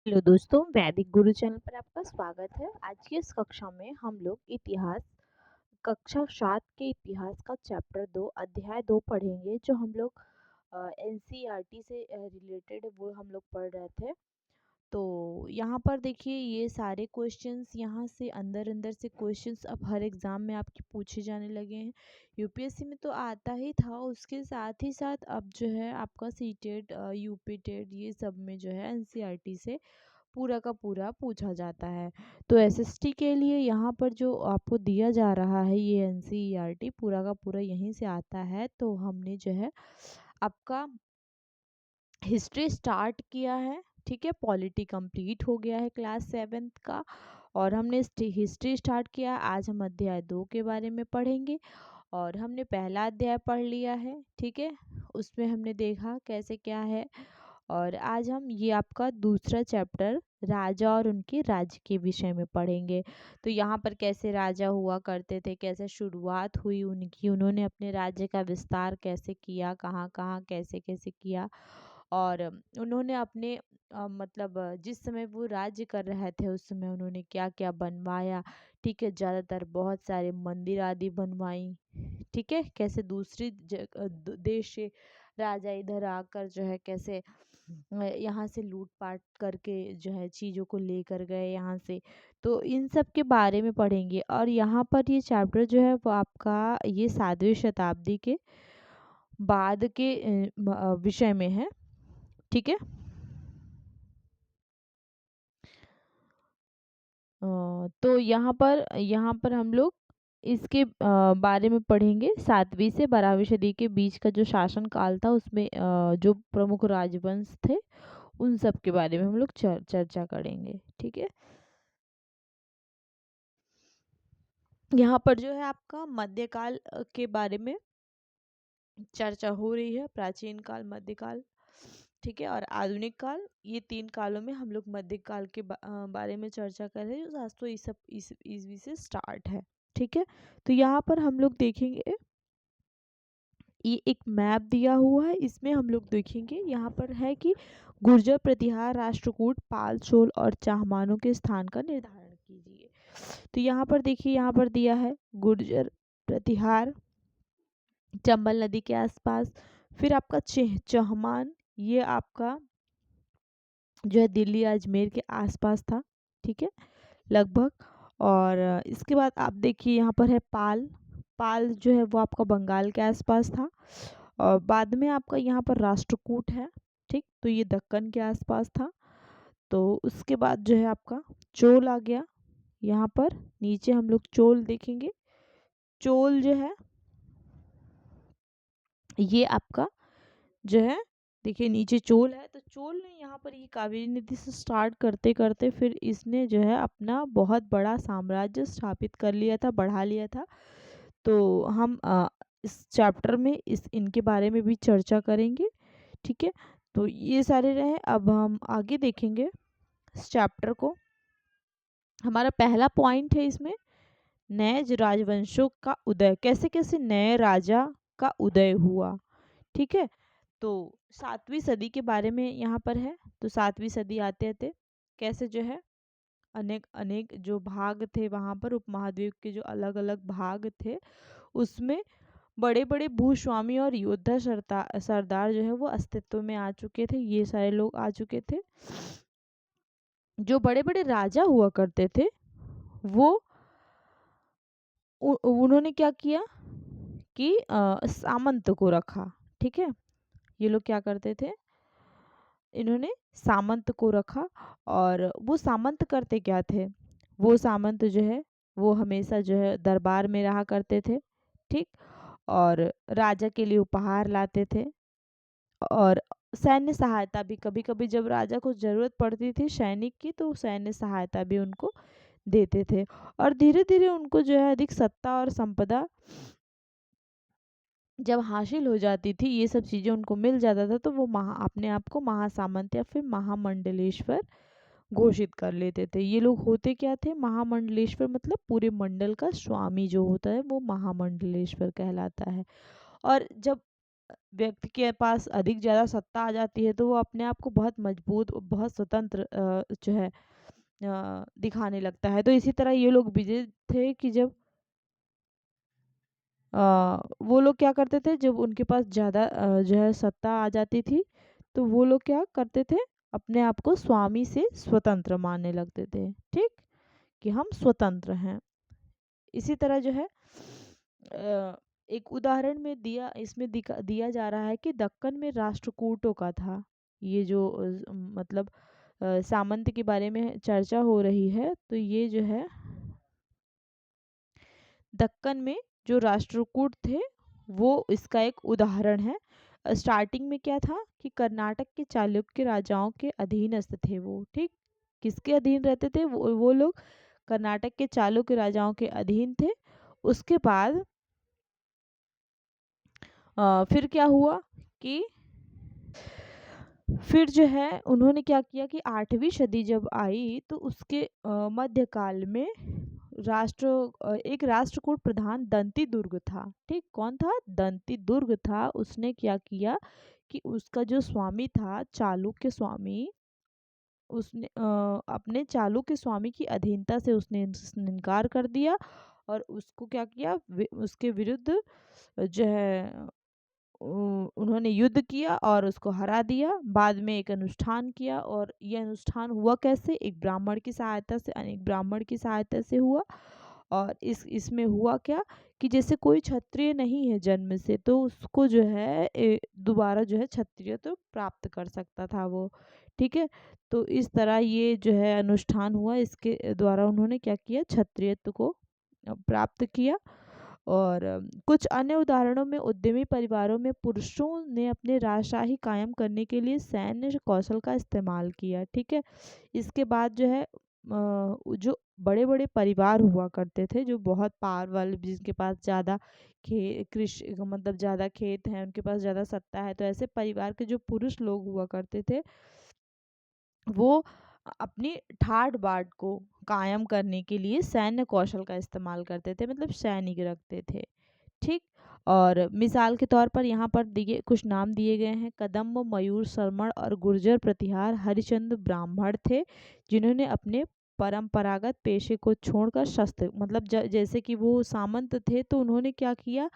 Hello दोस्तों, वैदिक गुरु channel पर आपका स्वागत है। आज की इस कक्षा में हम लोग इतिहास कक्षा 7 के इतिहास का चैप्टर 2 अध्याय 2 पढ़ेंगे। जो हम लोग एनसीईआरटी से रिलेटेड वो हम लोग पढ़ रहे थे। तो यहाँ पर देखिए, ये सारे क्वेश्चंस यहाँ से अंदर अंदर से क्वेश्चंस अब हर एग्ज़ाम में आपके पूछे जाने लगे हैं। यूपीएससी में तो आता ही था, उसके साथ ही साथ अब जो है आपका सी टेट, यूपी टेट, ये सब में जो है एनसीईआरटी से पूरा का पूरा पूछा जाता है। तो एसएसटी के लिए यहाँ पर जो आपको दिया जा रहा है, ये एनसीईआरटी पूरा का पूरा यहीं से आता है। तो हमने जो है आपका हिस्ट्री स्टार्ट किया है, ठीक है। पॉलिटी कंप्लीट हो गया है क्लास 7th का, और हमने हिस्ट्री स्टार्ट किया। आज हम अध्याय 2 के बारे में पढ़ेंगे, और हमने पहला अध्याय पढ़ लिया है, ठीक है। उसमें हमने देखा कैसे क्या है। और आज हम ये आपका दूसरा चैप्टर राजा और उनके राज्य के विषय में पढ़ेंगे। तो यहाँ पर कैसे राजा हुआ करते थे, कैसे शुरुआत हुई उनकी, उन्होंने अपने राज्य का विस्तार कैसे किया, कहाँ कहाँ कैसे कैसे किया, और उन्होंने अपने मतलब जिस समय वो राज्य कर रहे थे उस समय उन्होंने क्या क्या बनवाया, ठीक है। ज़्यादातर बहुत सारे मंदिर आदि बनवाई, ठीक है। कैसे दूसरी देश से राजा इधर आकर जो है कैसे यहाँ से लूटपाट करके जो है चीज़ों को लेकर गए यहाँ से। तो इन सब के बारे में पढ़ेंगे। और यहाँ पर ये चैप्टर जो है वो आपका ये 7वीं शताब्दी के बाद के विषय में है, ठीक है। तो यहाँ पर हम लोग इसके बारे में पढ़ेंगे। 7वीं से 12वीं सदी के बीच का जो शासन काल था, उसमें जो प्रमुख राजवंश थे उन सब के बारे में हम लोग चर्चा करेंगे, ठीक है। यहाँ पर जो है आपका मध्यकाल के बारे में चर्चा हो रही है। प्राचीन काल, मध्यकाल, ठीक है, और आधुनिक काल। ये 3 कालों में हम लोग मध्यकाल के बारे में चर्चा कर रहे हैं, जो 700 ईस्वी से स्टार्ट है, ठीक है। तो यहाँ पर हम लोग देखेंगे, ये एक मैप दिया हुआ है, इसमें हम लोग देखेंगे यहाँ पर है कि गुर्जर, प्रतिहार, राष्ट्रकूट, पाल, चोल और चाहमानों के स्थान का निर्धारण कीजिए। तो यहाँ पर देखिए, यहाँ पर दिया है गुर्जर, प्रतिहार चंबल नदी के आसपास। फिर आपका चहमान, ये आपका जो है दिल्ली अजमेर के आसपास था, ठीक है, लगभग। और इसके बाद आप देखिए यहाँ पर है पाल। पाल जो है वो आपका बंगाल के आसपास था। और बाद में आपका यहाँ पर राष्ट्रकूट है, ठीक। तो ये दक्कन के आसपास था। तो उसके बाद जो है आपका चोल आ गया। यहाँ पर नीचे हम लोग चोल देखेंगे। चोल जो है ये आपका जो है, देखिए नीचे चोल है। तो चोल ने यहाँ पर ये कावेरी नदी से स्टार्ट करते करते फिर इसने जो है अपना बहुत बड़ा साम्राज्य स्थापित कर लिया था, बढ़ा लिया था। तो हम इस चैप्टर में इनके बारे में भी चर्चा करेंगे, ठीक है। तो ये सारे रहे। अब हम आगे देखेंगे इस चैप्टर को। हमारा पहला पॉइंट है इसमें, नए राजवंशों का उदय, कैसे कैसे नए राजा का उदय हुआ, ठीक है। तो 7वीं सदी के बारे में यहाँ पर है। तो 7वीं सदी आते आते कैसे जो है अनेक अनेक जो भाग थे वहाँ पर, उपमहाद्वीप के जो अलग अलग भाग थे उसमें बड़े बड़े भूस्वामी और योद्धा सरदार जो है वो अस्तित्व में आ चुके थे। ये सारे लोग आ चुके थे। जो बड़े बड़े राजा हुआ करते थे वो उन्होंने क्या किया कि सामंत को रखा, ठीक है। ये लोग क्या करते थे, इन्होंने सामंत को रखा। और वो सामंत करते क्या थे, वो सामंत जो है वो हमेशा जो है दरबार में रहा करते थे, ठीक। और राजा के लिए उपहार लाते थे, और सैन्य सहायता भी, कभी कभी जब राजा को जरूरत पड़ती थी सैनिक की तो सैन्य सहायता भी उनको देते थे। और धीरे धीरे उनको जो है अधिक सत्ता और संपदा जब हासिल हो जाती थी, ये सब चीज़ें उनको मिल जाता था, तो वो अपने आप को महासामंत या फिर महामंडलेश्वर घोषित कर लेते थे। ये लोग होते क्या थे, महामंडलेश्वर मतलब पूरे मंडल का स्वामी जो होता है वो महामंडलेश्वर कहलाता है। और जब व्यक्ति के पास अधिक ज़्यादा सत्ता आ जाती है तो वो अपने आप को बहुत मजबूत और बहुत स्वतंत्र जो है दिखाने लगता है। तो इसी तरह ये लोग विजय थे कि जब वो लोग क्या करते थे, जब उनके पास ज़्यादा जो है सत्ता आ जाती थी तो वो लोग क्या करते थे, अपने आप को स्वामी से स्वतंत्र मानने लगते थे। ठीक, कि हम स्वतंत्र हैं। इसी तरह जो है एक उदाहरण में दिया इसमें दिया जा रहा है कि दक्कन में राष्ट्रकूटों का था। ये जो मतलब सामंत के बारे में चर्चा हो रही है, तो ये जो है दक्कन में जो राष्ट्रकूट थे वो इसका एक उदाहरण है। स्टार्टिंग में क्या था कि कर्नाटक के चालुक्य राजाओं के अधीनस्थ थे वो। ठीक, किसके अधीन रहते थे वो लोग? कर्नाटक के चालुक्य राजाओं के अधीन थे। उसके बाद फिर क्या हुआ कि फिर जो है उन्होंने क्या किया कि 8वीं सदी जब आई तो उसके मध्यकाल में एक राष्ट्रकूट प्रधान दंती दुर्ग था। ठीक, कौन था? दंती दुर्ग था। उसने क्या किया कि उसका जो स्वामी था चालुक्य स्वामी, उसने अपने चालुक्य स्वामी की अधीनता से उसने इनकार कर दिया और उसको क्या किया, उसके विरुद्ध जो है उन्होंने युद्ध किया और उसको हरा दिया। बाद में एक अनुष्ठान किया और ये अनुष्ठान हुआ कैसे? एक ब्राह्मण की सहायता से, अनेक ब्राह्मण की सहायता से हुआ। और इसमें हुआ क्या कि जैसे कोई क्षत्रिय नहीं है जन्म से तो उसको जो है दोबारा जो है क्षत्रिय तो प्राप्त कर सकता था वो। ठीक है, तो इस तरह ये जो है अनुष्ठान हुआ, इसके द्वारा उन्होंने क्या किया, क्षत्रियत्व को प्राप्त किया। और कुछ अन्य उदाहरणों में उद्यमी परिवारों में पुरुषों ने अपने राजशाही कायम करने के लिए सैन्य कौशल का इस्तेमाल किया। ठीक है, इसके बाद जो है जो बड़े बड़े परिवार हुआ करते थे, जो बहुत पावर वाले, जिनके पास ज़्यादा कृषि मतलब ज़्यादा खेत हैं, उनके पास ज़्यादा सत्ता है, तो ऐसे परिवार के जो पुरुष लोग हुआ करते थे वो अपनी ठाट बाट को कायम करने के लिए सैन्य कौशल का इस्तेमाल करते थे, मतलब सैनिक रखते थे। ठीक, और मिसाल के तौर पर यहाँ पर दिए कुछ नाम दिए गए हैं। कदम्ब, मयूर शर्मण और गुर्जर प्रतिहार हरिचंद्र ब्राह्मण थे जिन्होंने अपने परंपरागत पेशे को छोड़कर शस्त्र, मतलब जैसे कि वो सामंत थे तो उन्होंने क्या किया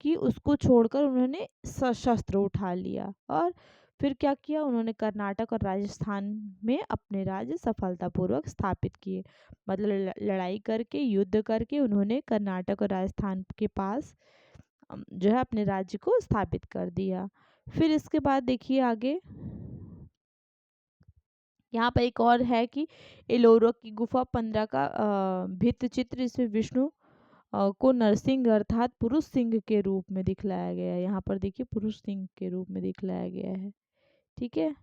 कि उसको छोड़कर उन्होंने सशस्त्र उठा लिया और फिर क्या किया, उन्होंने कर्नाटक और राजस्थान में अपने राज्य सफलतापूर्वक स्थापित किए। मतलब लड़ाई करके, युद्ध करके उन्होंने कर्नाटक और राजस्थान के पास जो है अपने राज्य को स्थापित कर दिया। फिर इसके बाद देखिए आगे, यहाँ पर एक और है कि एलोरा की गुफा 15 का भित्ति चित्र, इसमें विष्णु को नरसिंह अर्थात पुरुष सिंह के रूप में दिखलाया गया है। यहाँ पर देखिए पुरुष सिंह के रूप में दिखलाया गया है। ठीक है,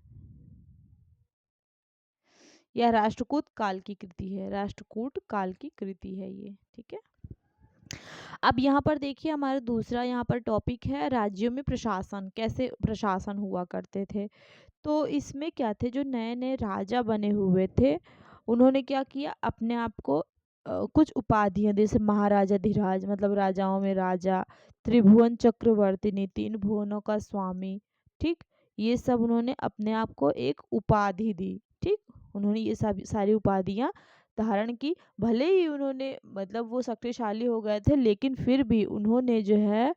यह राष्ट्रकूट काल की कृति है, राष्ट्रकूट काल की कृति है ये। ठीक है, अब यहाँ पर देखिए हमारा दूसरा यहाँ पर टॉपिक है राज्यों में प्रशासन, कैसे प्रशासन हुआ करते थे। तो इसमें क्या थे, जो नए नए राजा बने हुए थे उन्होंने क्या किया, अपने आप को कुछ उपाधियां, जैसे महाराजा धीराज, मतलब राजाओं में राजा, त्रिभुवन चक्रवर्ती, 3 भुवनों का स्वामी। ठीक, ये सब उन्होंने अपने आप को एक उपाधि दी। ठीक, उन्होंने ये सब सारी उपाधियां धारण की। भले ही उन्होंने मतलब वो शक्तिशाली हो गए थे लेकिन फिर भी उन्होंने जो है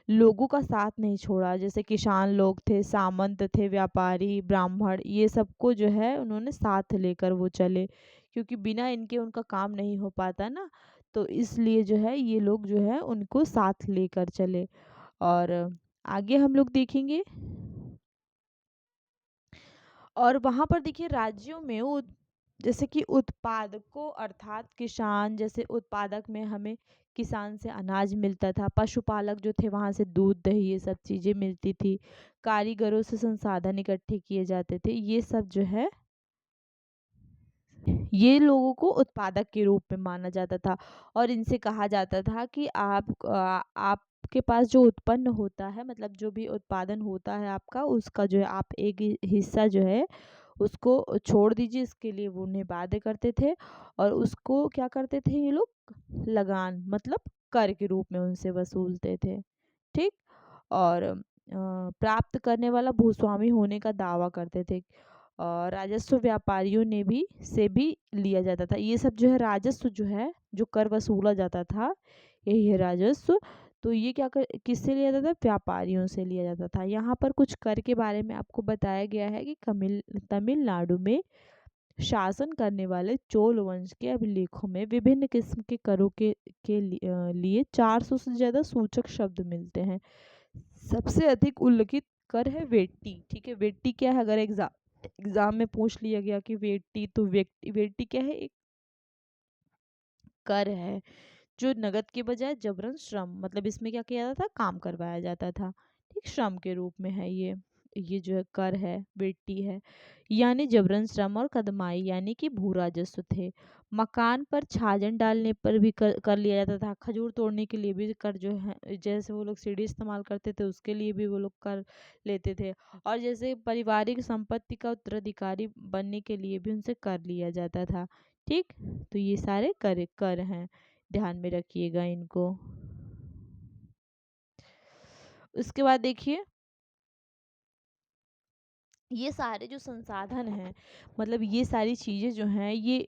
लोगों का साथ नहीं छोड़ा। जैसे किसान लोग थे, सामंत थे, व्यापारी, ब्राह्मण, ये सबको जो है उन्होंने साथ लेकर वो चले, क्योंकि बिना इनके उनका काम नहीं हो पाता ना। तो इसलिए जो है ये लोग जो है उनको साथ लेकर चले। और आगे हम लोग देखेंगे। और वहाँ पर देखिए राज्यों में जैसे कि उत्पादकों अर्थात किसान, जैसे उत्पादक में हमें किसान से अनाज मिलता था, पशुपालक जो थे वहाँ से दूध दही ये सब चीज़ें मिलती थी, कारीगरों से संसाधन इकट्ठे किए जाते थे, ये सब जो है ये लोगों को उत्पादक के रूप में माना जाता था। और इनसे कहा जाता था कि आपके पास जो उत्पन्न होता है, मतलब जो भी उत्पादन होता है आपका, उसका जो है आप एक हिस्सा जो है उसको छोड़ दीजिए, इसके लिए वो उन्हें बाध्य करते थे। और उसको क्या करते थे ये लोग, लगान मतलब कर के रूप में उनसे वसूलते थे। ठीक, और प्राप्त करने वाला भूस्वामी होने का दावा करते थे। और राजस्व व्यापारियों ने भी लिया जाता था। ये सब जो है राजस्व जो है, जो कर वसूला जाता था, यही है राजस्व। तो ये किससे लिया जाता था? व्यापारियों से लिया जाता था। यहाँ पर कुछ कर के बारे में आपको बताया गया है कि तमिलनाडु में शासन करने वाले चोल वंश के अभिलेखों में विभिन्न किस्म के करों के लिए 400 से ज्यादा सूचक शब्द मिलते हैं। सबसे अधिक उल्लिखित कर है वेट्टी। ठीक है, वेट्टी क्या है? अगर एग्जाम में पूछ लिया गया कि वेट्टी, तो वेट्टी क्या है? एक कर है जो नगद के बजाय जबरन श्रम, मतलब इसमें क्या किया जाता था? काम करवाया जाता था। ठीक, श्रम के रूप में है ये जो है कर है, वेट्टी है, यानी जबरन श्रम। और कदमाई यानी कि भू राजस्व थे। मकान पर छाजन डालने पर भी कर लिया जाता था। खजूर तोड़ने के लिए भी कर जो है, जैसे वो लोग सीढ़ी इस्तेमाल करते थे उसके लिए भी वो लोग कर लेते थे। और जैसे पारिवारिक संपत्ति का उत्तराधिकारी बनने के लिए भी उनसे कर लिया जाता था। ठीक, तो ये सारे कर हैं, ध्यान में रखिएगा इनको। उसके बाद देखिए, ये सारे जो संसाधन हैं, मतलब ये सारी चीजें जो हैं, ये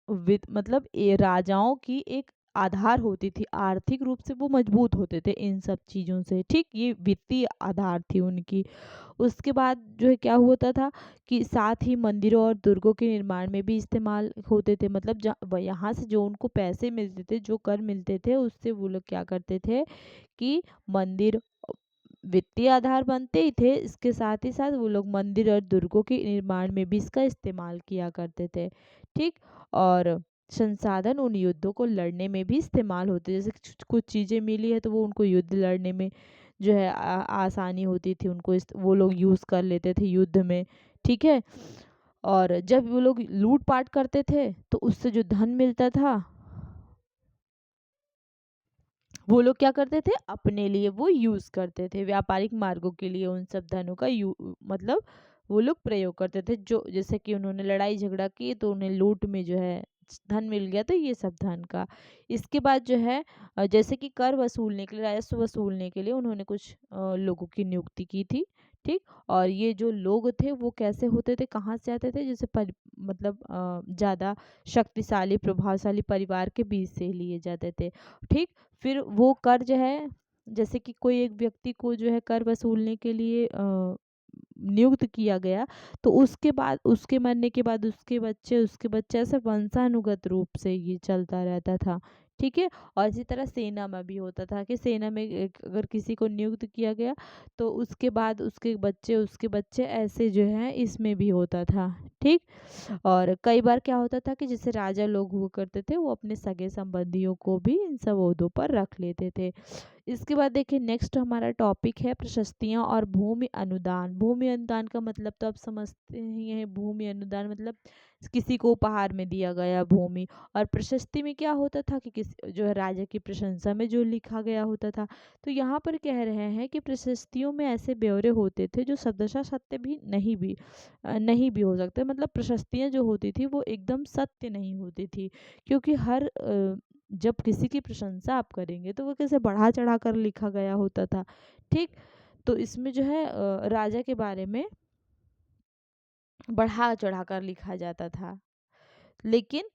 मतलब ये राजाओं की एक आधार होती थी। आर्थिक रूप से वो मजबूत होते थे इन सब चीजों से। ठीक, ये वित्तीय आधार थी उनकी। उसके बाद जो है क्या होता था कि साथ ही मंदिरों और दुर्गों के निर्माण में भी इस्तेमाल होते थे। मतलब यहाँ से जो उनको पैसे मिलते थे, जो कर मिलते थे, उससे वो लोग क्या करते थे कि मंदिर वित्तीय आधार बनते ही थे, इसके साथ ही साथ वो लोग मंदिर और दुर्गों के निर्माण में भी इसका इस्तेमाल किया करते थे। ठीक, और संसाधन उन युद्धों को लड़ने में भी इस्तेमाल होते, जैसे कुछ चीजें मिली है तो वो उनको युद्ध लड़ने में जो है आसानी होती थी, उनको वो लोग यूज कर लेते थे युद्ध में। ठीक है, और जब वो लोग लूट पाट करते थे तो उससे जो धन मिलता था वो लोग क्या करते थे? अपने लिए वो यूज करते थे, व्यापारिक मार्गों के लिए उन सब धनों का मतलब वो लोग प्रयोग करते थे। जो जैसे कि उन्होंने लड़ाई झगड़ा की तो उन्हें लूट में जो है धन मिल गया, तो ये सब धन का। इसके बाद जो है जैसे कि कर वसूलने के लिए, राजस्व वसूलने के लिए उन्होंने कुछ लोगों की नियुक्ति की थी। ठीक, और ये जो लोग थे वो कैसे होते थे, कहाँ से आते थे? जैसे मतलब ज्यादा शक्तिशाली प्रभावशाली परिवार के बीच से लिए जाते थे। ठीक, फिर वो कर जो है, जैसे कि कोई एक व्यक्ति को जो है कर वसूलने के लिए नियुक्त किया गया, तो उसके बाद उसके मरने के बाद उसके बच्चे ऐसे वंशानुगत रूप से ये चलता रहता था। ठीक है, और इसी तरह सेना में भी होता था कि सेना में अगर किसी को नियुक्त किया गया तो उसके बाद उसके बच्चे ऐसे जो है इसमें भी होता था। ठीक, और कई बार क्या होता था कि जैसे राजा लोग हुआ करते थे वो अपने सगे संबंधियों को भी इन सब ओहदों पर रख लेते थे। इसके बाद देखिए नेक्स्ट हमारा टॉपिक है प्रशस्तियां और भूमि अनुदान। भूमि अनुदान का मतलब तो आप समझते ही हैं, भूमि अनुदान मतलब किसी को उपहार में दिया गया भूमि। और प्रशस्ति में क्या होता था कि किसी जो है राजा की प्रशंसा में जो लिखा गया होता था। तो यहाँ पर कह रहे हैं कि प्रशस्तियों में ऐसे ब्यौरे होते थे जो शब्दशः सत्य भी नहीं भी हो सकते। मतलब प्रशस्तियाँ जो होती थी वो एकदम सत्य नहीं होती थी, क्योंकि जब किसी की प्रशंसा आप करेंगे तो वो कैसे बढ़ा चढ़ा कर लिखा गया होता था। ठीक, तो इसमें जो है राजा के बारे में बढ़ा चढ़ा कर लिखा जाता था। लेकिन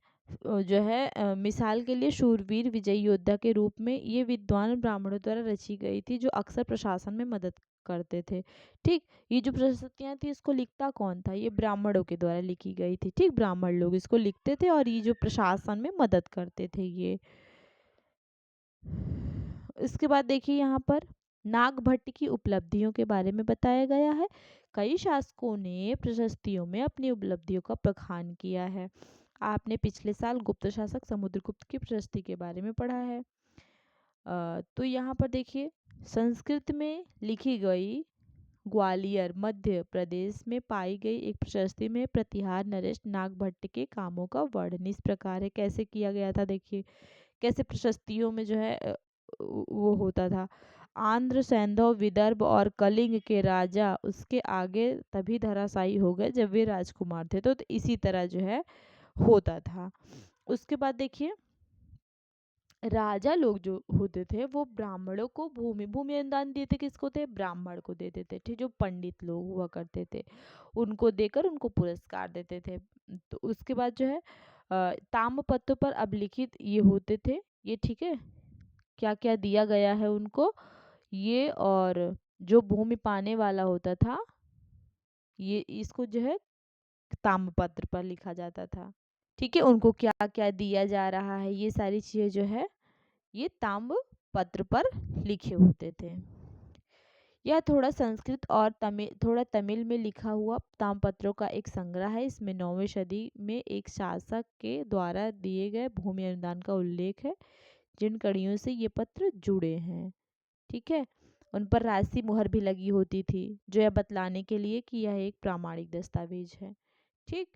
जो है मिसाल के लिए शूरवीर विजयी योद्धा के रूप में ये विद्वान ब्राह्मणों द्वारा रची गई थी, जो अक्सर प्रशासन में मदद करते थे। ठीक, ये जो प्रशस्तियां थी इसको लिखता कौन था? ये ब्राह्मणों के द्वारा लिखी गई थी। ठीक, ब्राह्मण लोग इसको लिखते थे और ये जो प्रशासन में मदद करते थे ये। इसके बाद देखिए यहाँ पर नागभट्ट की उपलब्धियों के बारे में बताया गया है। कई शासकों ने प्रशस्तियों में अपनी उपलब्धियों का बखान किया है। आपने पिछले साल गुप्त शासक समुद्रगुप्त की प्रशस्ति के बारे में पढ़ा है। तो यहाँ पर देखिए संस्कृत में लिखी गई ग्वालियर मध्य प्रदेश में पाई गई एक प्रशस्ति में प्रतिहार नरेश नागभट्ट के कामों का वर्णन इस प्रकार है। कैसे किया गया था देखिए, कैसे प्रशस्तियों में जो है वो होता था। आंध्र सैंधव विदर्भ और कलिंग के राजा उसके आगे तभी धराशायी हो गए जब वे राजकुमार थे। तो इसी तरह जो है होता था। उसके बाद देखिए राजा लोग जो होते थे वो ब्राह्मणों को भूमि भूमि अनुदान देते, किसको थे, ब्राह्मण को देते थे, ठीक, जो पंडित लोग हुआ करते थे उनको देकर उनको पुरस्कार देते थे। तो उसके बाद जो है ताम्रपत्र पर अभिलिखित ये होते थे ये, ठीक है, क्या क्या दिया गया है उनको ये, और जो भूमि पाने वाला होता था ये इसको जो है ताम्रपत्र पर लिखा जाता था, ठीक है, उनको क्या क्या दिया जा रहा है ये सारी चीजें जो है ये ताम्र पत्र पर लिखे होते थे। यह थोड़ा संस्कृत और थोड़ा तमिल में लिखा हुआ ताम्रपत्रों का एक संग्रह है। इसमें 9वीं सदी में एक शासक के द्वारा दिए गए भूमि अनुदान का उल्लेख है, जिन कड़ियों से ये पत्र जुड़े हैं, ठीक है। उन पर राशि मुहर भी लगी होती थी, जो यह बतलाने के लिए कि यह एक प्रामाणिक दस्तावेज है, ठीक।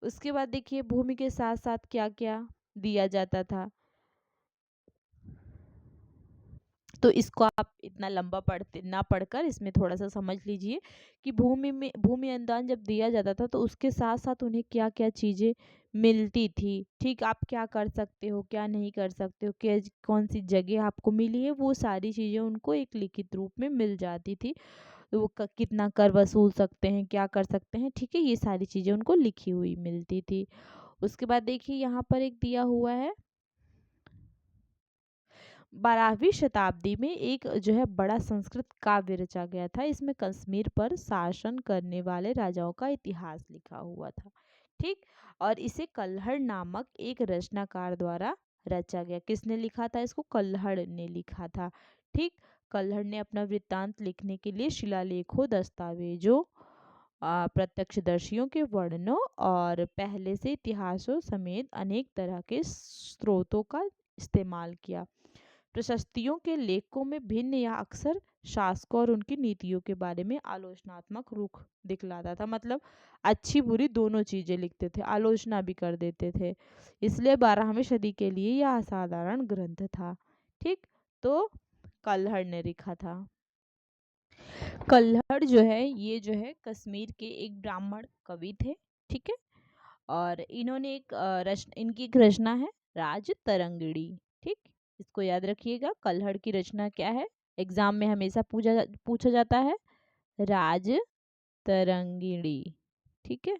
उसके बाद देखिए भूमि के साथ साथ क्या क्या दिया जाता था। तो इसको आप इतना लंबा पढ़ते ना पढ़कर इसमें थोड़ा सा समझ लीजिए कि भूमि अनुदान जब दिया जाता था तो उसके साथ साथ उन्हें क्या क्या चीज़ें मिलती थी, ठीक, आप क्या कर सकते हो क्या नहीं कर सकते हो, क्या कौन सी जगह आपको मिली है, वो सारी चीज़ें उनको एक लिखित रूप में मिल जाती थी। तो वो कितना कर वसूल सकते हैं, क्या कर सकते हैं, ठीक है, ये सारी चीज़ें उनको लिखी हुई मिलती थी। उसके बाद देखिए यहाँ पर एक दिया हुआ है 12वीं शताब्दी में एक जो है बड़ा संस्कृत काव्य रचा गया था। इसमें कश्मीर पर शासन करने वाले राजाओं का इतिहास लिखा हुआ था, ठीक, और इसे कल्हड़ नामक एक रचनाकार द्वारा रचा गया। किसने लिखा था इसको, कल्हड़ ने लिखा था, ठीक। कल्हड़ ने अपना वृत्तांत लिखने के लिए शिलालेखों, दस्तावेजों, प्रत्यक्षदर्शियों के वर्णनों और पहले से इतिहासों समेत अनेक तरह के स्रोतों का इस्तेमाल किया। प्रशस्तियों के लेखों में भिन्न या अक्सर शासकों और उनकी नीतियों के बारे में आलोचनात्मक रुख दिखलाता था, मतलब अच्छी बुरी दोनों चीजें लिखते थे, आलोचना भी कर देते थे। इसलिए 12वीं सदी के लिए यह असाधारण ग्रंथ था, ठीक। तो कल्हड़ ने लिखा था। कल्हड़ जो है ये जो है कश्मीर के एक ब्राह्मण कवि थे, ठीक है, और इन्होंने एक इनकी एक रचना है राज तरंगिणी, ठीक, इसको याद रखिएगा। कल्हड़ की रचना क्या है, एग्जाम में हमेशा पूछा जाता है, राज तरंगिणी, ठीक है,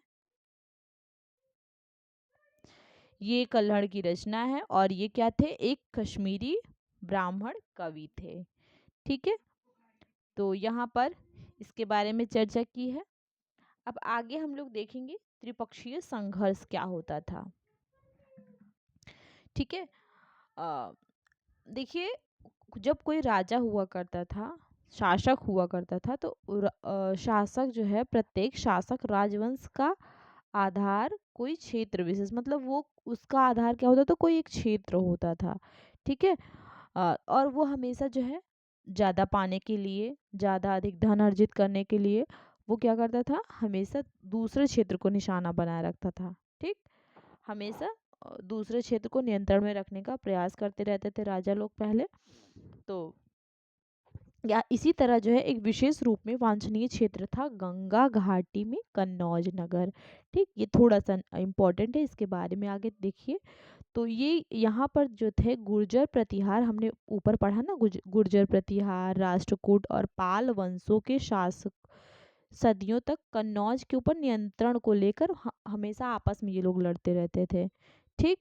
ये कल्हड़ की रचना है और ये क्या थे, एक कश्मीरी ब्राह्मण कवि थे, ठीक है। तो यहाँ पर इसके बारे में चर्चा की है। अब आगे हम लोग देखेंगे त्रिपक्षीय संघर्ष क्या होता था, ठीक है। देखिए जब कोई राजा हुआ करता था, शासक हुआ करता था, तो शासक जो है, प्रत्येक शासक राजवंश का आधार कोई क्षेत्र विशेष, मतलब वो उसका आधार क्या होता था, कोई एक क्षेत्र होता था, ठीक है। और वो हमेशा जो है ज़्यादा पाने के लिए, ज़्यादा अधिक धन अर्जित करने के लिए वो क्या करता था, हमेशा दूसरे क्षेत्र को निशाना बनाए रखता था, ठीक, हमेशा दूसरे क्षेत्र को नियंत्रण में रखने का प्रयास करते रहते थे राजा लोग पहले। तो या इसी तरह जो है एक विशेष रूप में वांछनीय क्षेत्र था गंगा घाटी में कन्नौज नगर, ठीक, ये थोड़ा सा इम्पोर्टेंट है, इसके बारे में आगे देखिए। तो ये यहाँ पर जो थे गुर्जर प्रतिहार, हमने ऊपर पढ़ा ना, गुर्जर प्रतिहार, राष्ट्रकूट और पाल वंशों के शासक सदियों तक कन्नौज के ऊपर नियंत्रण को लेकर हमेशा आपस में ये लोग लड़ते रहते थे, ठीक।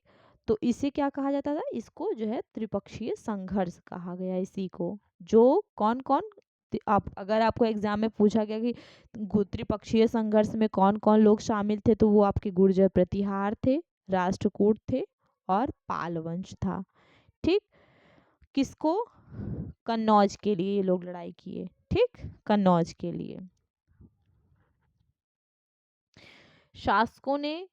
तो इसे क्या कहा जाता था, इसको जो है त्रिपक्षीय संघर्ष कहा गया इसी को। जो कौन कौन आप अगर आपको एग्जाम में पूछा गया कि त्रिपक्षीय संघर्ष में कौन कौन लोग शामिल थे, तो वो आपके गुर्जर प्रतिहार थे, राष्ट्रकूट थे और पाल वंश था, ठीक। किसको, कन्नौज के लिए ये लोग लड़ाई किए, ठीक, कन्नौज के लिए। शासकों ने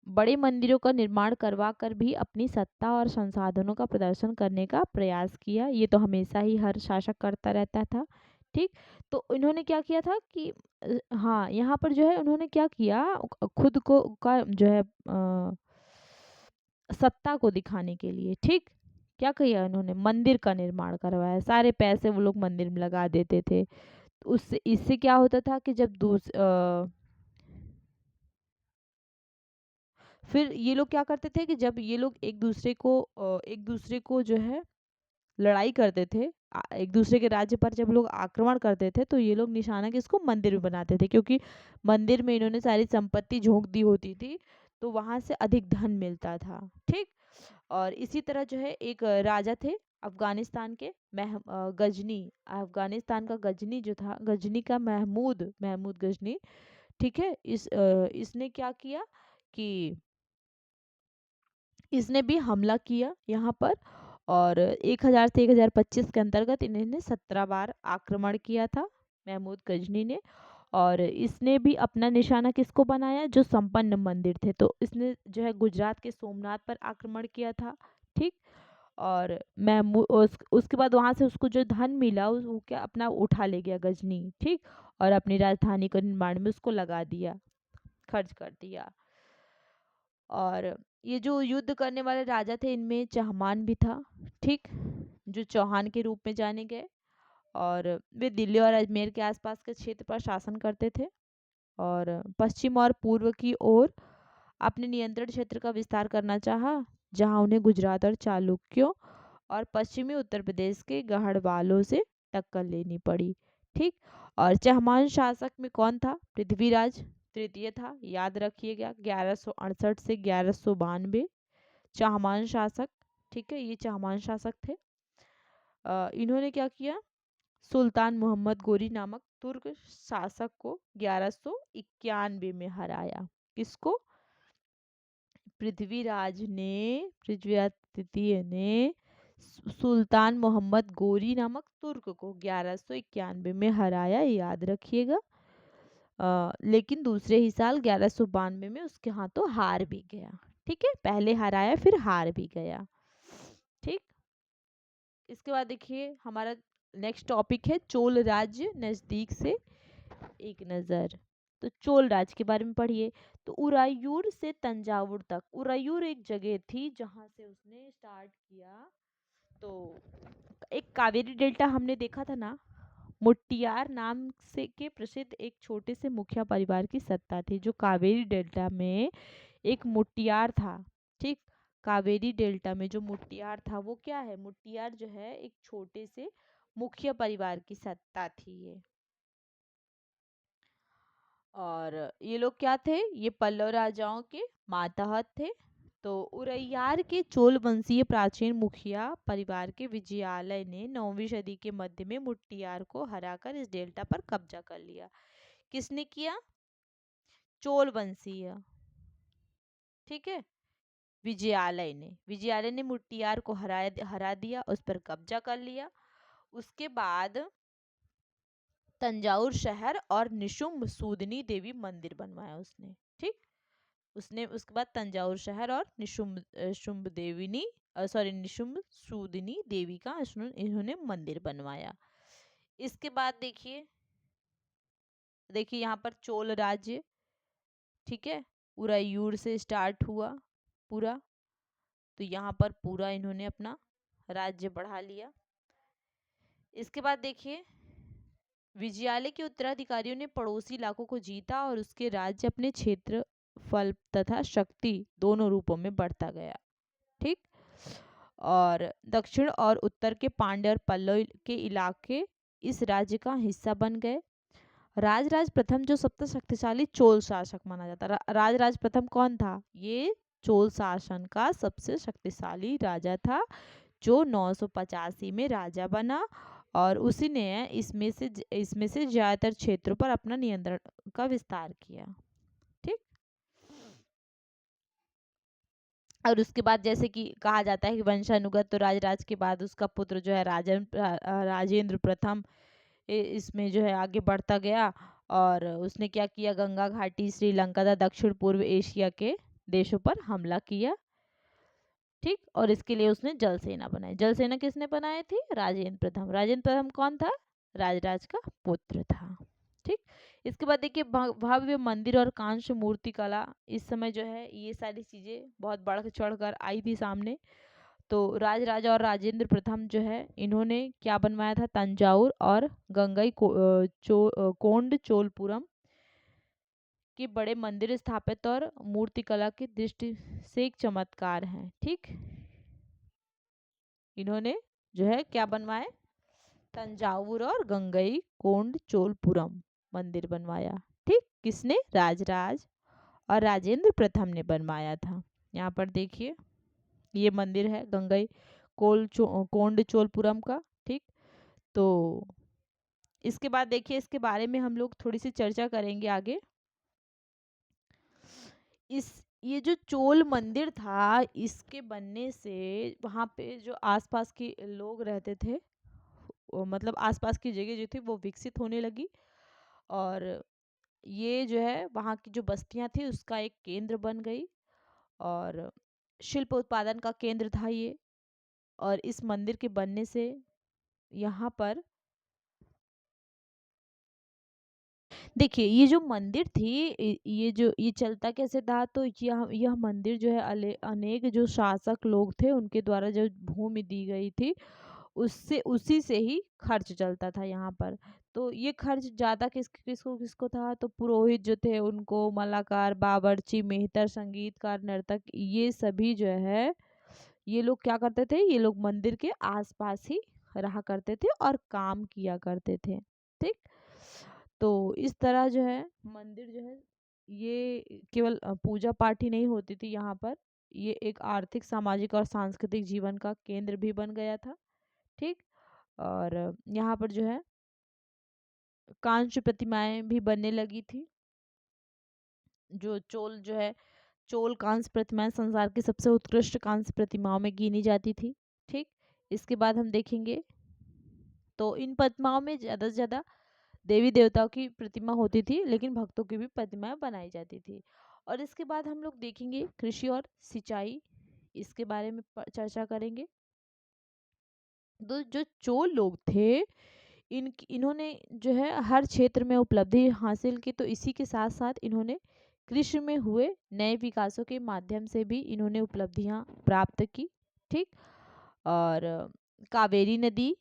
बड़े मंदिरों का निर्माण करवा कर भी अपनी सत्ता और संसाधनों का प्रदर्शन करने का प्रयास किया, ये तो हमेशा ही हर शासक करता रहता था, ठीक। तो इन्होंने क्या किया था कि हाँ यहाँ पर जो है उन्होंने क्या किया, खुद को का जो है सत्ता को दिखाने के लिए, ठीक, क्या किया उन्होंने, मंदिर का निर्माण करवाया, सारे पैसे वो लोग मंदिर में लगा देते थे। उससे इससे क्या होता था कि जब फिर ये लोग क्या करते थे कि जब ये लोग एक दूसरे को जो है लड़ाई करते थे, एक दूसरे के राज्य पर जब लोग आक्रमण करते थे, तो ये लोग निशाना किसको मंदिर में बनाते थे, क्योंकि मंदिर में इन्होंने सारी संपत्ति झोंक दी होती थी, तो वहां से अधिक धन मिलता था। ठीक। और इसी तरह जो है एक राजा थे अफगानिस्तान के, गजनी, अफगानिस्तान का गजनी जो था, गजनी का महमूद महमूद गजनी। ठीक है। इसने क्या किया कि इसने भी हमला किया यहाँ पर, और 1000 से 1025 के अंतर्गत इन्होंने 17 बार आक्रमण किया था महमूद गजनी ने। और इसने भी अपना निशाना किसको बनाया, जो संपन्न मंदिर थे, तो इसने जो है गुजरात के सोमनाथ पर आक्रमण किया था। ठीक। और उसके बाद वहां से उसको जो धन मिला वो क्या अपना उठा ले गया गजनी। ठीक। और अपनी राजधानी के निर्माण में उसको लगा दिया, खर्च कर दिया। और ये जो युद्ध करने वाले राजा थे, इनमें चहमान भी था। ठीक। जो चौहान के रूप में जाने गए, और वे दिल्ली और अजमेर के आसपास के क्षेत्र पर शासन करते थे, और पश्चिम और पूर्व की ओर अपने नियंत्रण क्षेत्र का विस्तार करना चाहा, जहां उन्हें गुजरात और चालुक्यों और पश्चिमी उत्तर प्रदेश के गढ़वालों से टक्कर लेनी पड़ी। ठीक। और चहमान शासक में कौन था, पृथ्वीराज तृतीय था, याद रखिएगा, 1168 से 1192 चहमान शासक। ठीक है, ये चहमान शासक थे। इन्होंने क्या किया, सुल्तान मोहम्मद गोरी नामक तुर्क शासक को 1191 में हराया। किसको, पृथ्वीराज तृतीय ने सुल्तान मोहम्मद गोरी नामक तुर्क को 1191 में हराया, याद रखिएगा। लेकिन दूसरे ही साल 1192 में उसके हाथों हार भी गया। ठीक है, पहले हराया फिर हार भी गया। ठीक। इसके बाद देखिए हमारा नेक्स्ट टॉपिक है चोल राज्य नजदीक से एक नज़र। तो चोल राज्य के बारे में पढ़िए। तो उरायूर से तंजावुर तक, उरायूर एक जगह थी जहां से उसने स्टार्ट किया। तो एक कावेरी डेल्टा हमने देखा था ना, मुट्टियार नाम से के प्रसिद्ध एक छोटे से मुखिया परिवार की सत्ता थी, जो कावेरी डेल्टा में एक मुट्टियार था। ठीक। कावेरी डेल्टा में जो मुट्टियार था वो क्या है, मुट्टियार जो है एक छोटे से मुखिया परिवार की सत्ता थी ये। और ये लोग क्या थे, ये पल्लव राजाओं के मातहत थे। तो उरैयार के चोल वंशीय प्राचीन मुखिया परिवार के विजयालय ने 9वीं सदी के मध्य में मुट्टियार को हराकर इस डेल्टा पर कब्जा कर लिया। किसने किया, चोल वंशीय। ठीक है, विजयालय ने मुट्टियार को हरा दिया, उस पर कब्जा कर लिया। उसके बाद तंजावुर शहर और निशुम्भ सूदनी देवी मंदिर बनवाया उसने। ठीक। उसने उसके बाद तंजावुर शहर और निशुम्भ सूदिनी देवी का इन्होंने मंदिर बनवाया। इसके बाद देखिए देखिए यहाँ पर चोल राज्य, ठीक है, उरायूर से स्टार्ट हुआ पूरा। तो यहाँ पर पूरा इन्होंने अपना राज्य बढ़ा लिया। इसके बाद देखिए विजयालय के उत्तराधिकारियों ने पड़ोसी इलाकों को जीता, और उसके राज्य अपने क्षेत्र फल तथा शक्ति दोनों रूपों में बढ़ता गया। ठीक। और दक्षिण और उत्तर के पांड्य और पल्लव के इलाके इस राज्य का हिस्सा बन गए। राजराज प्रथम जो सबसे शक्तिशाली चोल शासक माना जाता, राजराज प्रथम कौन था, ये चोल शासन का सबसे शक्तिशाली राजा था, जो 985 में राजा बना, और उसी ने इसमें से ज्यादातर क्षेत्रों पर अपना नियंत्रण का विस्तार किया। ठीक। और उसके बाद जैसे कि कहा जाता है कि वंशानुगत, तो राजराज के बाद उसका पुत्र जो है राजेंद्र प्रथम इसमें जो है आगे बढ़ता गया, और उसने क्या किया, गंगा घाटी, श्रीलंका तथा दक्षिण पूर्व एशिया के देशों पर हमला किया। ठीक। और इसके लिए उसने जल सेना बनाई। जल सेना किसने बनाई थी, राजेंद्र प्रथम। राजेंद्र प्रथम कौन था, राजराज का पुत्र था। ठीक। इसके बाद देखिए भव्य मंदिर और कांस्य मूर्ति कला, इस समय जो है ये सारी चीजें बहुत बढ़ चढ़ कर आई थी सामने। तो राजराजा और राजेंद्र प्रथम जो है इन्होंने क्या बनवाया था, तंजावुर और कोंड चोलपुरम कि बड़े मंदिर स्थापित और मूर्तिकला की दृष्टि से एक चमत्कार हैं। ठीक, इन्होंने जो है क्या बनवाए, तंजावुर और गंगई कोंड चोलपुरम मंदिर बनवाया। ठीक, किसने, राजराज और राजेंद्र प्रथम ने बनवाया था। यहाँ पर देखिए ये मंदिर है गंगई कोंड चोलपुरम का। ठीक, तो इसके बाद देखिए इसके बारे में हम लोग थोड़ी सी चर्चा करेंगे आगे। इस ये जो चोल मंदिर था, इसके बनने से वहाँ पे जो आसपास के लोग रहते थे, मतलब आसपास की जगह जो थी वो विकसित होने लगी, और ये जो है वहाँ की जो बस्तियां थी उसका एक केंद्र बन गई, और शिल्प उत्पादन का केंद्र था ये। और इस मंदिर के बनने से यहाँ पर देखिए ये जो मंदिर थी, ये जो ये चलता कैसे था, तो यह मंदिर जो है अनेक जो शासक लोग थे उनके द्वारा जो भूमि दी गई थी उससे उसी से ही खर्च चलता था यहाँ पर। तो ये खर्च ज्यादा किसको किसको था, तो पुरोहित जो थे उनको, मलाकार, बावर्ची, मेहतर, संगीतकार, नर्तक, ये सभी जो है ये लोग क्या करते थे, ये लोग मंदिर के आसपास ही रहा करते थे और काम किया करते थे। ठीक, तो इस तरह जो है मंदिर जो है ये केवल पूजा पाठ ही नहीं होती थी यहाँ पर, ये एक आर्थिक, सामाजिक और सांस्कृतिक जीवन का केंद्र भी बन गया था। ठीक, और यहाँ पर जो है कांस्य प्रतिमाएं भी बनने लगी थी। जो है चोल कांस्य प्रतिमाएं संसार की सबसे उत्कृष्ट कांस्य प्रतिमाओं में गिनी जाती थी। ठीक, इसके बाद हम देखेंगे तो इन प्रतिमाओं में ज़्यादा से ज़्यादा देवी देवताओं की प्रतिमा होती थी, लेकिन भक्तों की भी प्रतिमाएं बनाई जाती थी। और इसके बाद हम लोग देखेंगे कृषि और सिंचाई, इसके बारे में चर्चा करेंगे। तो जो चोल लोग थे इन्होंने जो है हर क्षेत्र में उपलब्धि हासिल की, तो इसी के साथ साथ इन्होंने कृषि में हुए नए विकासों के माध्यम से भी इन्होंने उपलब्धियां प्राप्त की। ठीक, और कावेरी नदी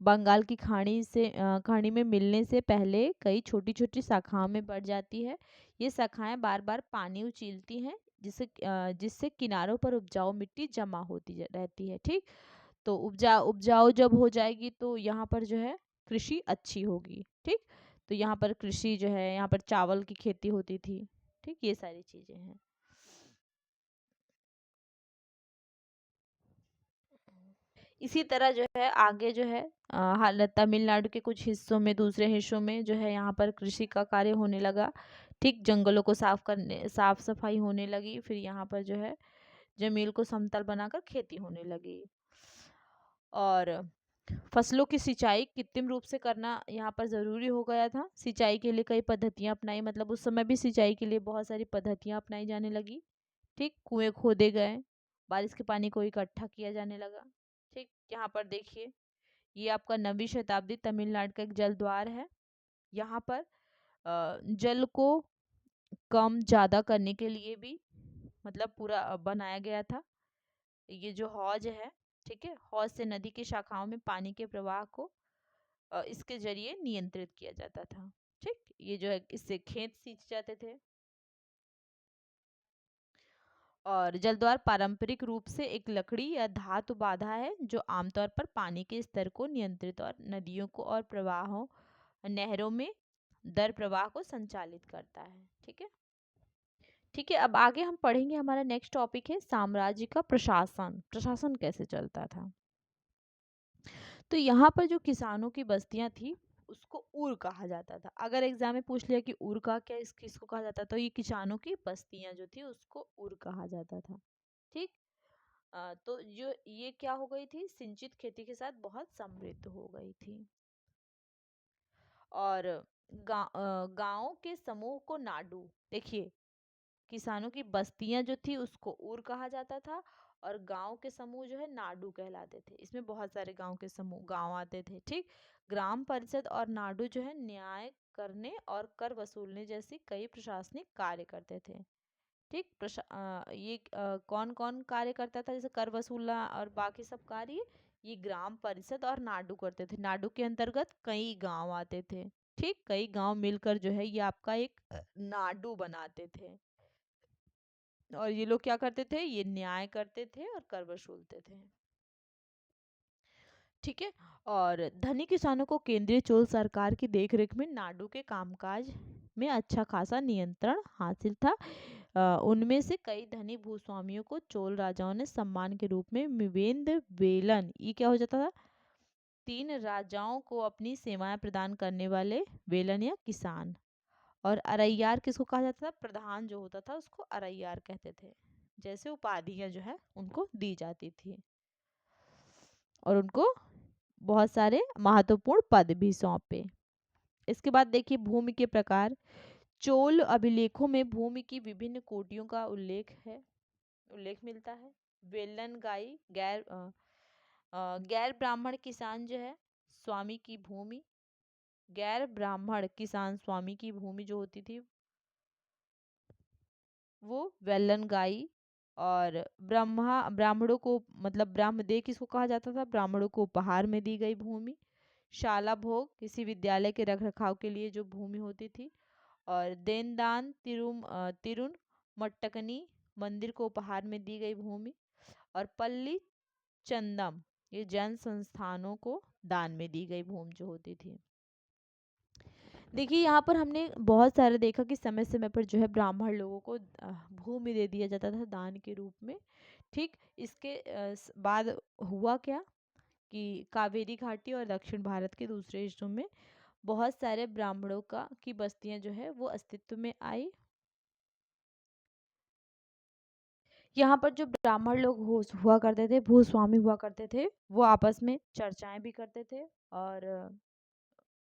बंगाल की खाड़ी में मिलने से पहले कई छोटी छोटी शाखाओं में बढ़ जाती है। ये शाखाएं बार बार पानी उछीलती हैं, जिससे किनारों पर उपजाऊ मिट्टी जमा होती रहती है। ठीक, तो उपजाऊ जब हो जाएगी तो यहाँ पर जो है कृषि अच्छी होगी। ठीक, तो यहाँ पर कृषि जो है, यहाँ पर चावल की खेती होती थी। ठीक, ये सारी चीजें हैं। इसी तरह जो है आगे जो है हालत तमिलनाडु के कुछ हिस्सों में, दूसरे हिस्सों में जो है यहाँ पर कृषि का कार्य होने लगा। ठीक, जंगलों को साफ सफाई होने लगी, फिर यहाँ पर जो है जमीन को समतल बनाकर खेती होने लगी। और फसलों की सिंचाई कृत्रिम रूप से करना यहाँ पर ज़रूरी हो गया था। सिंचाई के लिए कई पद्धतियाँ अपनाई, मतलब उस समय भी सिंचाई के लिए बहुत सारी पद्धतियाँ अपनाई जाने लगी। ठीक, कुएं खोदे गए, बारिश के पानी को इकट्ठा किया जाने लगा। ठीक, यहाँ पर देखिए ये आपका 9वीं शताब्दी तमिलनाडु का एक जल द्वार है। यहाँ पर जल को कम ज़्यादा करने के लिए भी मतलब पूरा बनाया गया था ये जो हौज है। ठीक है, हौज से नदी की शाखाओं में पानी के प्रवाह को इसके जरिए नियंत्रित किया जाता था। ठीक, ये जो है इससे खेत सींच जाते थे। और जलद्वार पारंपरिक रूप से एक लकड़ी या धातु बाधा है जो आमतौर पर पानी के स्तर को नियंत्रित और नदियों को और प्रवाहों, नहरों में दर प्रवाह को संचालित करता है। ठीक है, ठीक है, अब आगे हम पढ़ेंगे, हमारा नेक्स्ट टॉपिक है साम्राज्य का प्रशासन। प्रशासन कैसे चलता था। तो यहाँ पर जो किसानों की बस्तियां थी उसको उर कहा जाता था। अगर एग्जाम में पूछ लिया कि उर का क्या किसको कहा जाता था, तो ये किसानों की बस्तियां जो थी उसको उर कहा जाता था। ठीक, तो जो ये क्या हो गई थी, सिंचित खेती के साथ बहुत समृद्ध हो गई थी। और गांव के समूह को नाडू, देखिए किसानों की बस्तियां जो थी उसको उर कहा जाता था, और गांव के समूह जो है नाडू कहलाते थे। इसमें बहुत सारे गांव आते थे। ठीक, ग्राम परिषद और नाडू जो है न्याय करने और कर वसूलने जैसी कई प्रशासनिक कार्य करते थे। ठीक, ये कौन कौन कार्य करता था, जैसे कर वसूलना और बाकी सब कार्य ये ग्राम परिषद और नाडू करते थे। नाडू के अंतर्गत कई गांव आते थे। ठीक, कई गांव मिलकर जो है ये आपका एक नाडू बनाते थे। और ये लोग क्या करते थे, ये न्याय करते थे और कर वसूलते थे। ठीक है। और धनी किसानों को केंद्रीय चोल सरकार की देखरेख में नाडू के कामकाज में अच्छा खासा नियंत्रण हासिल था। उनमें से कई धनी भूस्वामियों को चोल राजाओं ने सम्मान के रूप में मिवेंद वेलन, ये क्या हो जाता था, 3 राजाओं को अपनी सेवाएं प्रदान करने वाले वेलन या किसान। और अरैयार किसको कहा जाता था, प्रधान जो होता था उसको अरैयार कहते थे। जैसे उपाधियां जो है उनको दी जाती थी और उनको बहुत सारे महत्वपूर्ण पद भी सौंपे। इसके बाद देखिए भूमि के प्रकार। चोल अभिलेखों में भूमि की विभिन्न कोटियों का उल्लेख मिलता है। वेलन गाई गैर ब्राह्मण किसान जो है स्वामी की भूमि, गैर ब्राह्मण किसान स्वामी की भूमि जो होती थी वो वेलन गाई। और ब्राह्मणों को मतलब ब्राह्मदेव किसको कहा जाता था, ब्राह्मणों को उपहार में दी गई भूमि। शाला भोग किसी विद्यालय के रख रखाव के लिए जो भूमि होती थी। और देनदान तिरुन मट्टकनी मंदिर को उपहार में दी गई भूमि। और पल्ली चंदम ये जैन संस्थानों को दान में दी गई भूमि जो होती थी। देखिए यहाँ पर हमने बहुत सारे देखा कि समय समय पर जो है ब्राह्मण लोगों को भूमि दे दिया जाता था दान के रूप में। ठीक, इसके बाद हुआ क्या कि कावेरी घाटी और दक्षिण भारत के दूसरे हिस्सों में बहुत सारे ब्राह्मणों का की बस्तियां जो है वो अस्तित्व में आई। यहाँ पर जो ब्राह्मण लोग हुआ करते थे, भूस्वामी हुआ करते थे, वो आपस में चर्चाएं भी करते थे। और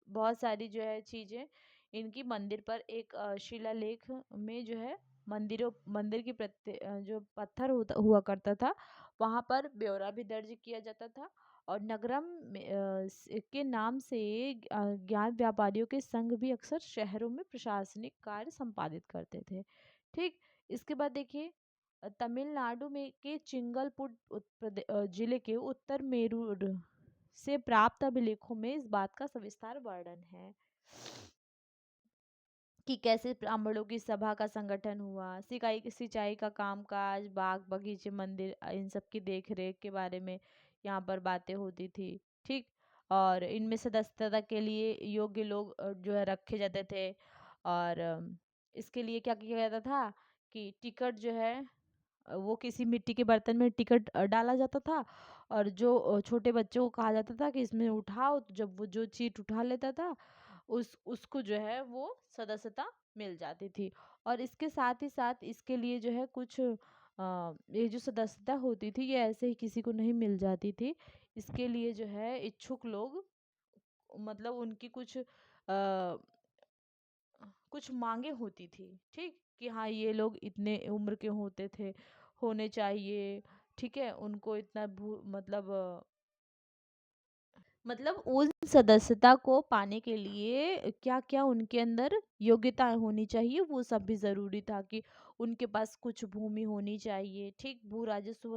बहुत सारी जो है चीजें इनकी मंदिर पर एक शिलालेख में जो है मंदिर की जो पत्थर हुआ करता था वहां पर ब्यौरा भी दर्ज किया जाता था। और नगरम के नाम से ज्ञात व्यापारियों के संघ भी अक्सर शहरों में प्रशासनिक कार्य संपादित करते थे। ठीक, इसके बाद देखिए तमिलनाडु में के चिंगलपुर जिले के उत्तर मेरूर से प्राप्त अभिलेखों में इस बात का सविस्तार वर्णन है कि कैसे ब्राह्मणों की सभा का संगठन हुआ, सिंचाई का कामकाज, बाग बगीचे मंदिर, इन सब की देखरेख के बारे में यहाँ पर बातें होती थी। ठीक, और इनमें सदस्यता के लिए योग्य लोग जो है रखे जाते थे। और इसके लिए क्या किया जाता था कि टिकट जो है वो किसी मिट्टी के बर्तन में टिकट डाला जाता था। और जो छोटे बच्चों को कहा जाता था कि इसमें उठाओ, तो जब वो जो चीट उठा लेता था उसको जो है वो सदस्यता मिल जाती थी। और इसके साथ ही साथ इसके लिए जो है कुछ ये जो सदस्यता होती थी ये ऐसे ही किसी को नहीं मिल जाती थी। इसके लिए जो है इच्छुक लोग मतलब उनकी कुछ मांगे होती थी। ठीक, कि हाँ ये लोग इतने उम्र के होने चाहिए। ठीक है, उनको इतना मतलब उस सदस्यता को पाने के लिए क्या क्या उनके अंदर योग्यता होनी चाहिए वो सब भी जरूरी था कि उनके पास कुछ भूमि होनी चाहिए। ठीक, भू राजस्व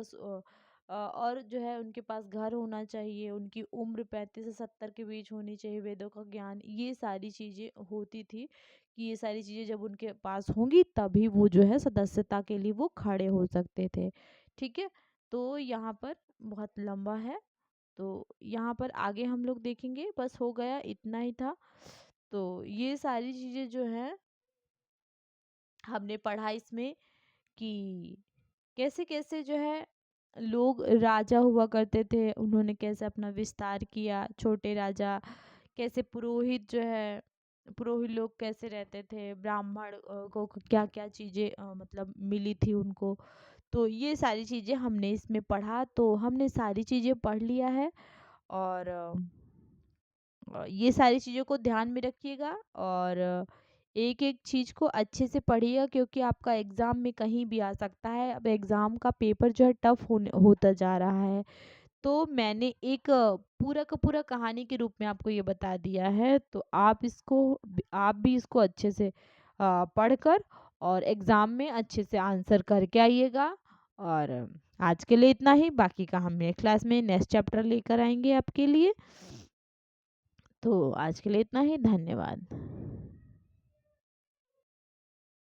और जो है उनके पास घर होना चाहिए, उनकी उम्र 35 से 70 के बीच होनी चाहिए, वेदों का ज्ञान, ये सारी चीजें होती थी कि ये सारी चीजें जब उनके पास होंगी तभी वो जो है सदस्यता के लिए वो खड़े हो सकते थे। ठीक है, तो यहाँ पर बहुत लंबा है, तो यहाँ पर आगे हम लोग देखेंगे। बस हो गया, इतना ही था। तो ये सारी चीजें जो है हमने पढ़ा इसमें कि कैसे कैसे जो है लोग राजा हुआ करते थे, उन्होंने कैसे अपना विस्तार किया, छोटे राजा कैसे, पुरोहित जो है पुरोहित लोग कैसे रहते थे, ब्राह्मण को क्या क्या चीजें मतलब मिली थी उनको। तो ये सारी चीजें हमने इसमें पढ़ा, तो हमने सारी चीजें पढ़ लिया है। और ये सारी चीज़ों को ध्यान में रखिएगा और एक एक चीज़ को अच्छे से पढ़िएगा क्योंकि आपका एग्ज़ाम में कहीं भी आ सकता है। अब एग्ज़ाम का पेपर जो है टफ होता जा रहा है। तो मैंने एक पूरा का पूरा कहानी के रूप में आपको ये बता दिया है, तो आप भी इसको अच्छे से पढ़कर और एग्ज़ाम में अच्छे से आंसर करके आइएगा। और आज के लिए इतना ही, बाकी का हम नेक्स्ट क्लास में नेक्स्ट चैप्टर लेकर आएंगे आपके लिए। तो आज के लिए इतना ही, धन्यवाद।